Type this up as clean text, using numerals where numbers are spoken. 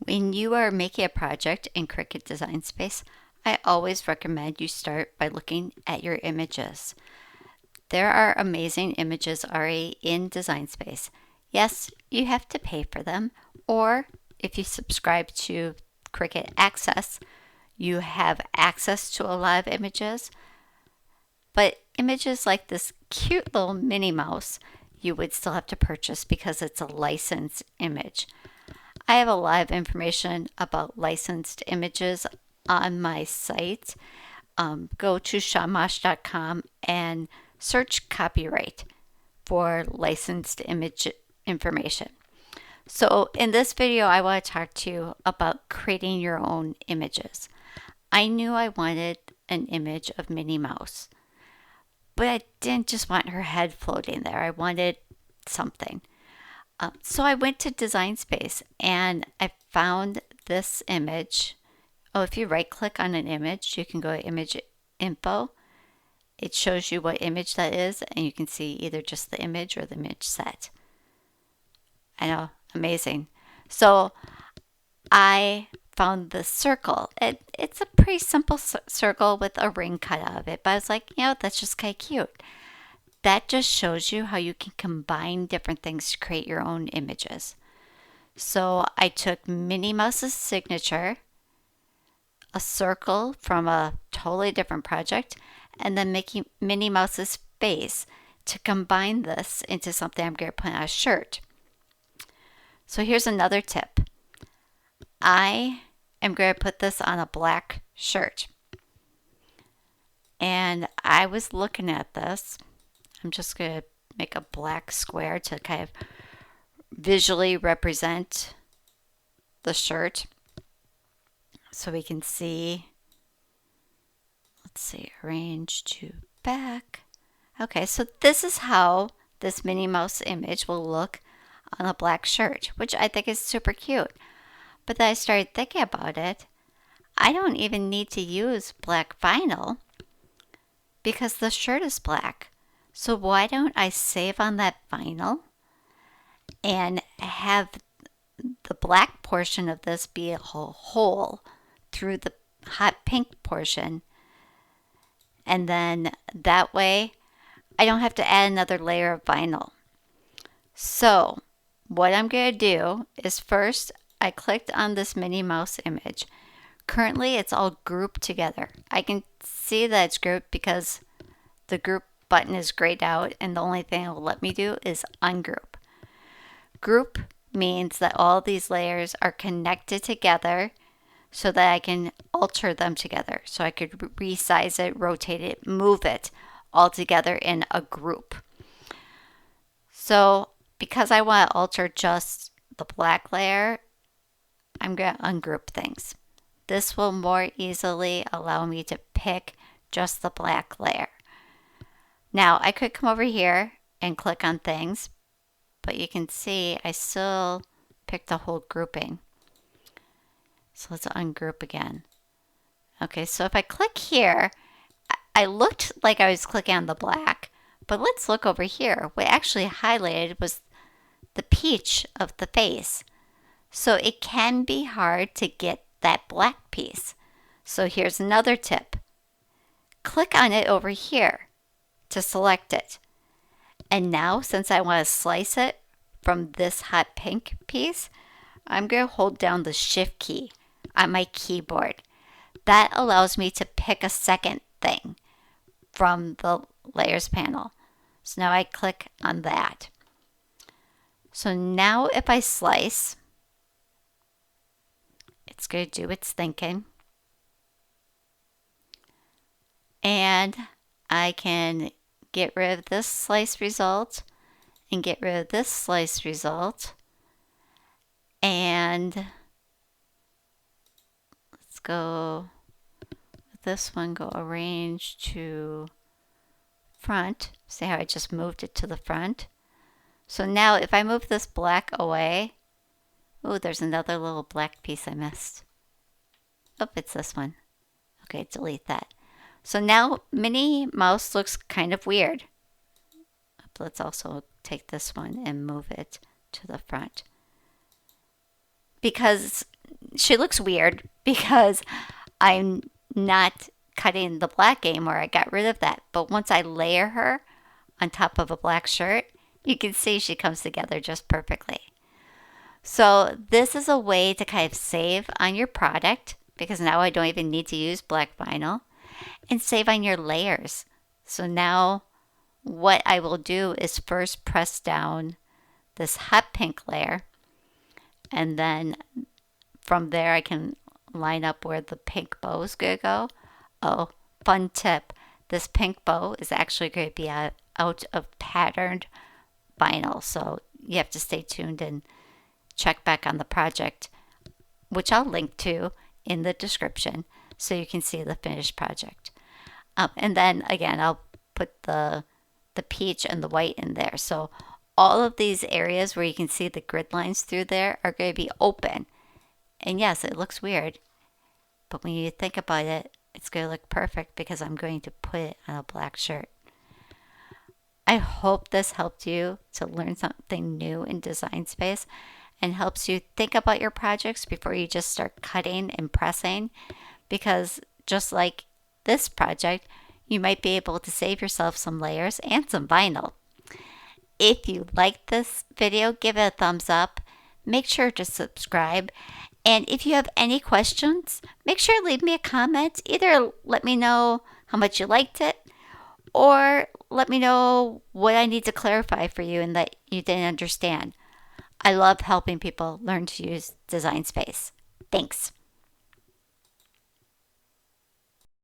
When you are making a project in Cricut Design Space, I always recommend you start by looking at your images. There are amazing images already in Design Space. Yes, you have to pay for them, or if you subscribe to Cricut Access, you have access to a lot of images. But images like this cute little Minnie Mouse, you would still have to purchase because it's a licensed image. I have a lot of information about licensed images on my site. Go to shamash.com and search copyright for licensed image information. So in this video, I want to talk to you about creating your own images. I knew I wanted an image of Minnie Mouse, but I didn't just want her head floating there. I wanted something. So I went to Design Space and I found this image. Oh, if you right click on an image, you can go to image info. It shows you what image that is, and you can see either just the image or the image set. I know, amazing. So I found the circle. It's a pretty simple circle with a ring cut out of it, but I was like, that's just kind of cute. That just shows you how you can combine different things to create your own images. So I took Minnie Mouse's signature, a circle from a totally different project, and then making Minnie Mouse's face to combine this into something I'm going to put on a shirt. So here's another tip. I am going to put this on a black shirt. And I was looking at this. I'm just going to make a black square to kind of visually represent the shirt so we can see. Let's see, arrange to back. Okay, so this is how this Minnie Mouse image will look on a black shirt, which I think is super cute. But then I started thinking about it. I don't even need to use black vinyl because the shirt is black. So why don't I save on that vinyl and have the black portion of this be a whole hole through the hot pink portion, and then that way I don't have to add another layer of vinyl. So what I'm going to do is first I clicked on this Minnie Mouse image. Currently it's all grouped together. I can see that it's grouped because the group button is grayed out, and the only thing it will let me do is ungroup. Group means that all these layers are connected together so that I can alter them together. So I could resize it, rotate it, move it all together in a group. So because I want to alter just the black layer, I'm going to ungroup things. This will more easily allow me to pick just the black layer. Now I could come over here and click on things, but you can see I still picked the whole grouping. So let's ungroup again. Okay, so if I click here, I looked like I was clicking on the black, but let's look over here. What actually highlighted was the peach of the face. So it can be hard to get that black piece. So here's another tip. Click on it over here to select it. And now, since I want to slice it from this hot pink piece, I'm going to hold down the Shift key on my keyboard. That allows me to pick a second thing from the layers panel. So now I click on that. So now if I slice, it's going to do its thinking. And I can get rid of this slice result and get rid of this slice result. And let's go with this one, go arrange to front. See how I just moved it to the front? So now if I move this black away, oh, there's another little black piece I missed. Oh, it's this one. Okay, delete that. So now Minnie Mouse looks kind of weird. Let's also take this one and move it to the front. Because she looks weird because I'm not cutting the black anymore. I got rid of that. But once I layer her on top of a black shirt, you can see she comes together just perfectly. So this is a way to kind of save on your product because now I don't even need to use black vinyl, and save on your layers. So now what I will do is first press down this hot pink layer, and then from there I can line up where the pink bow is going to go. Oh, fun tip. This pink bow is actually going to be out of patterned vinyl. So you have to stay tuned and check back on the project, which I'll link to in the description so you can see the finished project. And then again, I'll put the peach and the white in there. So all of these areas where you can see the grid lines through there are going to be open. And yes, it looks weird, but when you think about it, it's going to look perfect because I'm going to put it on a black shirt. I hope this helped you to learn something new in Design Space and helps you think about your projects before you just start cutting and pressing, because just like this project, you might be able to save yourself some layers and some vinyl. If you liked this video, give it a thumbs up. Make sure to subscribe. And if you have any questions, make sure to leave me a comment. Either let me know how much you liked it, or let me know what I need to clarify for you and that you didn't understand. I love helping people learn to use Design Space. Thanks.